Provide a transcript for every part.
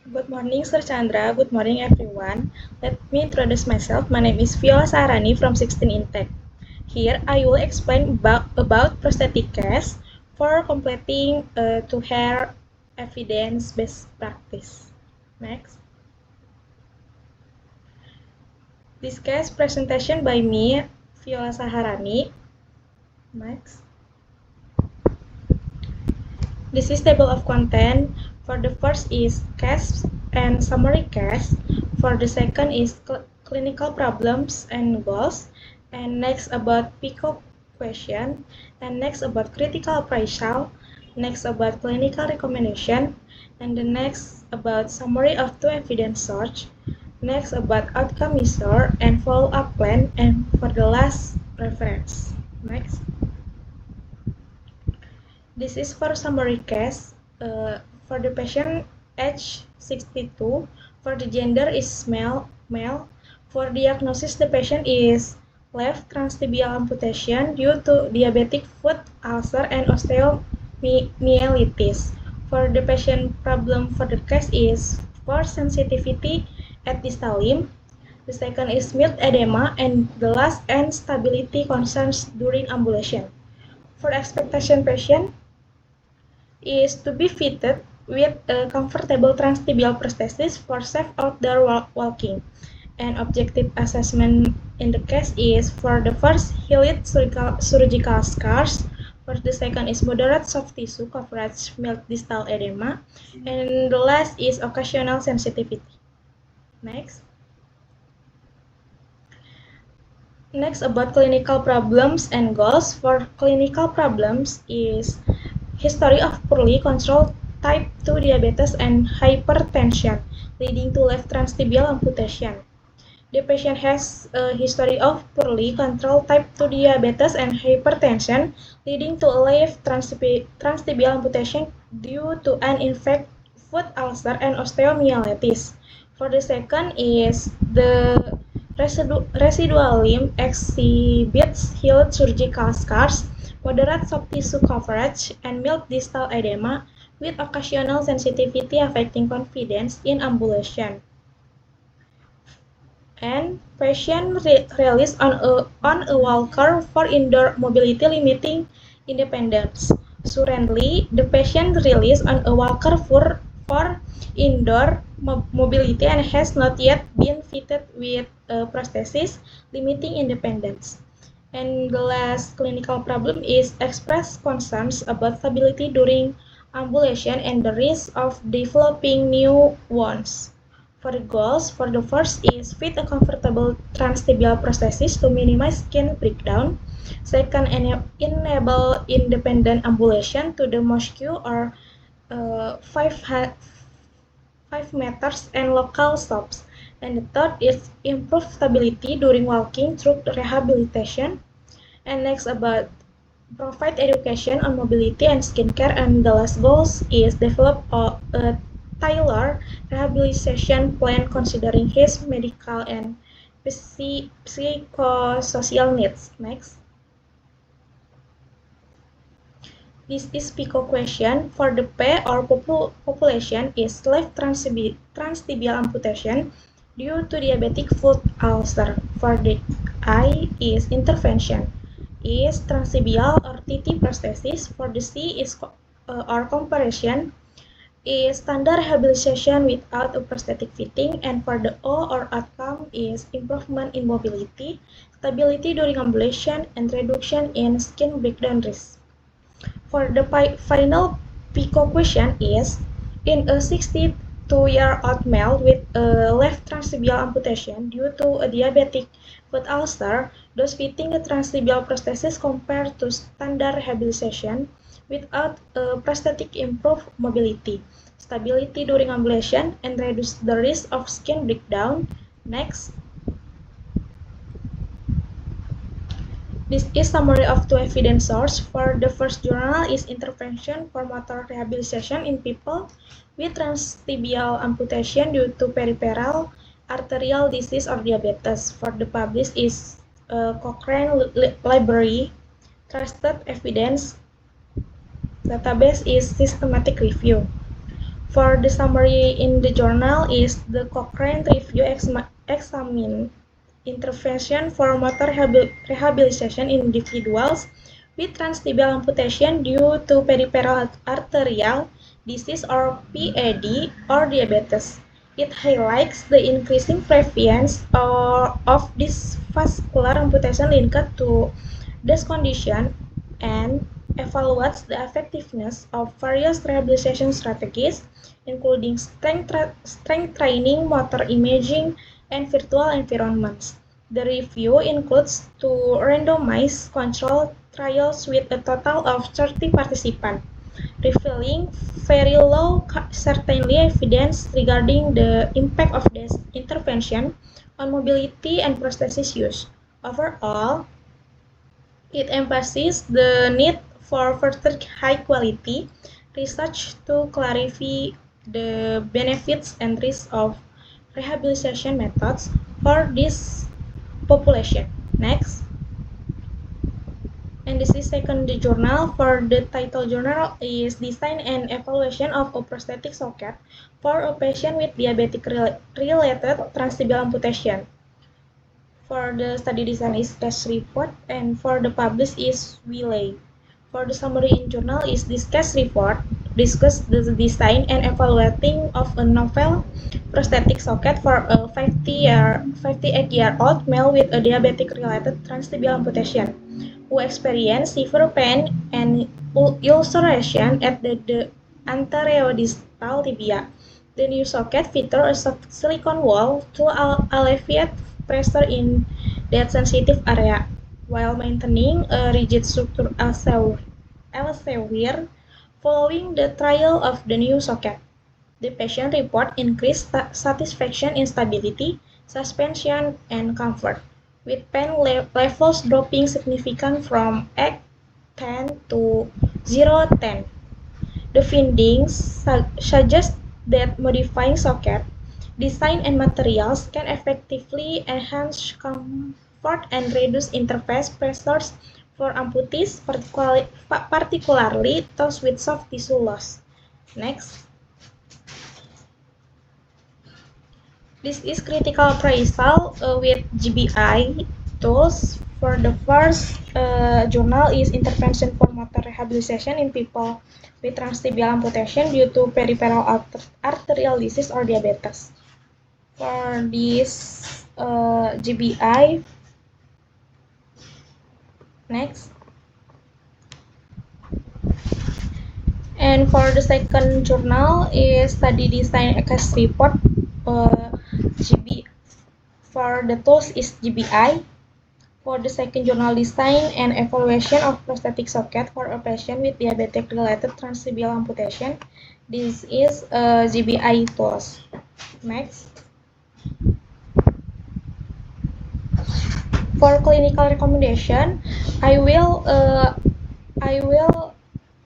Good morning, Sir Chandra. Good morning, everyone. Let me introduce myself. My name is Viola Sarani from 16 Intech. Here, I will explain about prosthetic case for completing to hair evidence-based practice. Next. This case presentation by me, Viola Saharani. Next. This is table of content. For the first is case and summary case. For the second is clinical problems and goals. And next about PICO question. And next about critical appraisal. Next about clinical recommendation. And the next about summary of two evidence source. Next about outcome measure and follow-up plan. And for the last reference. Next. This is for summary case. For the patient age 62, for the gender is male. For diagnosis, the patient is left transtibial amputation due to diabetic foot ulcer and osteomyelitis. For the patient problem for the case is for sensitivity at distal limb. The second is mild edema, and the last and stability concerns during ambulation. For expectation patient, is to be fitted with a comfortable transtibial prosthesis for safe outdoor walking. And objective assessment in the case is for the first healed surgical scars, for the second is moderate soft tissue coverage mild distal edema, and the last is occasional sensitivity. Next. Next about clinical problems and goals. For clinical problems is history of poorly controlled type 2 diabetes and hypertension, leading to left transtibial amputation. The patient has a history of poorly controlled type 2 diabetes and hypertension, leading to a left transtibial amputation due to an infected foot ulcer and osteomyelitis. For the second is the residual limb exhibits healed surgical scars, moderate soft tissue coverage, and mild distal edema with occasional sensitivity affecting confidence in ambulation. And patient released on a walker for indoor mobility limiting independence. Currently, the patient released on a walker for indoor mobility and has not yet been fitted with a prosthesis limiting independence. And the last clinical problem is express concerns about stability during ambulation and the risk of developing new wounds. For the goals, for the first is fit a comfortable transtibial prosthesis to minimize skin breakdown. Second, enable independent ambulation to the mosque or 5 meters and local stops. And the third is improve stability during walking through rehabilitation. And next about provide education on mobility and skincare. And the last goals is develop a tailored rehabilitation plan considering his medical and psychosocial needs. Next. This is PICO question. For the P or population is left transtibial amputation due to diabetic foot ulcer. For the I is intervention is transtibial or TT prosthesis. For the C is or comparison is standard rehabilitation without a prosthetic fitting, and for the O or outcome is improvement in mobility, stability during ambulation, and reduction in skin breakdown risk. For the final PICO question is, in a 62-year-old male with a left transtibial amputation due to a diabetic foot ulcer, does fitting a transtibial prosthesis compared to standard rehabilitation without a prosthetic improve mobility, stability during ambulation, and reduce the risk of skin breakdown? Next. This is summary of two evidence source. For the first journal is intervention for motor rehabilitation in people with transtibial amputation due to peripheral arterial disease or diabetes. For the published is Cochrane Library. Trusted evidence database is systematic review. For the summary in the journal is the Cochrane review examine intervention for motor rehabilitation in individuals with transtibial amputation due to peripheral arterial disease or PAD or diabetes. It highlights the increasing prevalence of this vascular amputation linked to this condition and evaluates the effectiveness of various rehabilitation strategies, including strength training, motor imaging, and virtual environments. The review includes two randomized controlled trials with a total of 30 participants, revealing very low certainty evidence regarding the impact of this intervention on mobility and prosthesis use. Overall, it emphasizes the need for further high-quality research to clarify the benefits and risks of rehabilitation methods for this population. Next, and this is second journal. For the title journal is Design and Evaluation of a Prosthetic Socket for a Patient with Diabetic-Related Transtibial Amputation. For the study design is case report, and for the publish is Wiley. For the summary in journal is this case report discuss the design and evaluating of a novel prosthetic socket for a 58-year-old male with a diabetic-related transtibial amputation who experienced severe pain and ulceration at the anterior-distal tibia. The new socket features a silicone wall to alleviate pressure in that sensitive area, while maintaining a rigid structure elsewhere following the trial of the new socket. The patient report increased satisfaction in stability, suspension, and comfort, with pain levels dropping significantly from 8-10 to 0-10. The findings suggest that modifying socket design and materials can effectively enhance comfort and reduce interface pressures for amputees, particularly those with soft tissue loss. Next, this is critical appraisal with GBI tools. For the first journal is Intervention for Motor Rehabilitation in People with Transtibial Amputation due to Peripheral Arterial Disease or Diabetes. For this GBI, next. And for the second journal is Study Design Case Report. For the tools is GBI. For the second journal, Design and Evaluation of Prosthetic Socket for a Patient with Diabetic-Related Transtibial Amputation. This is GBI tools. Next. For clinical recommendation, I will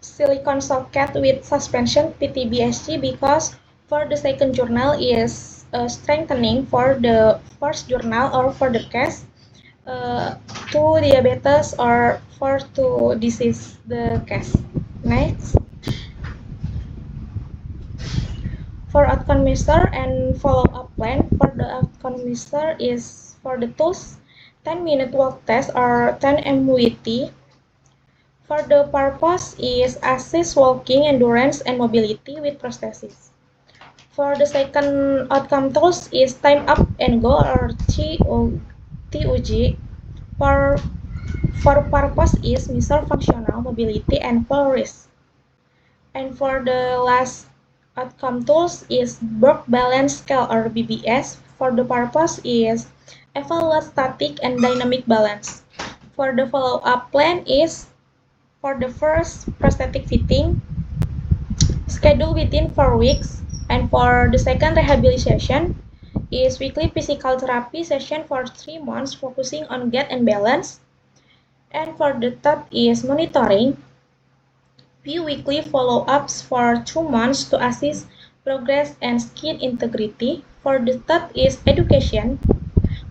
silicone socket with suspension PTBSG because for the second journal is strengthening. For the first journal or for the case to diabetes or for to disease the case. Next, for outcome measure and follow-up plan. For the outcome measure is for the tools 10-minute walk test or 10 MWT. For the purpose is assist walking endurance and mobility with prosthesis. For the second outcome tools is time up and go or TUG. For purpose is measure functional mobility and fall risk. And for the last outcome tools is Berg Balance Scale or BBS. For the purpose is evaluate static and dynamic balance. For the follow-up plan is for the first prosthetic fitting, schedule within 4 weeks. And for the second rehabilitation is weekly physical therapy session for 3 months focusing on gait and balance. And for the third is monitoring, bi-weekly follow-ups for 2 months to assess progress and skin integrity. For the third is education,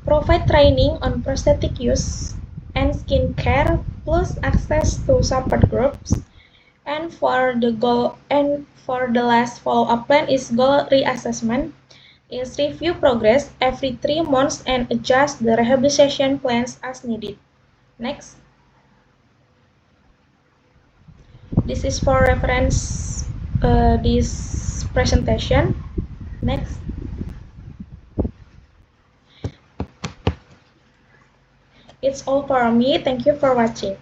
provide training on prosthetic use and skin care plus access to support groups. And for the last follow-up plan is goal reassessment. Is review progress every 3 months and adjust the rehabilitation plans as needed. Next, this is for reference this presentation. Next, it's all for me. Thank you for watching.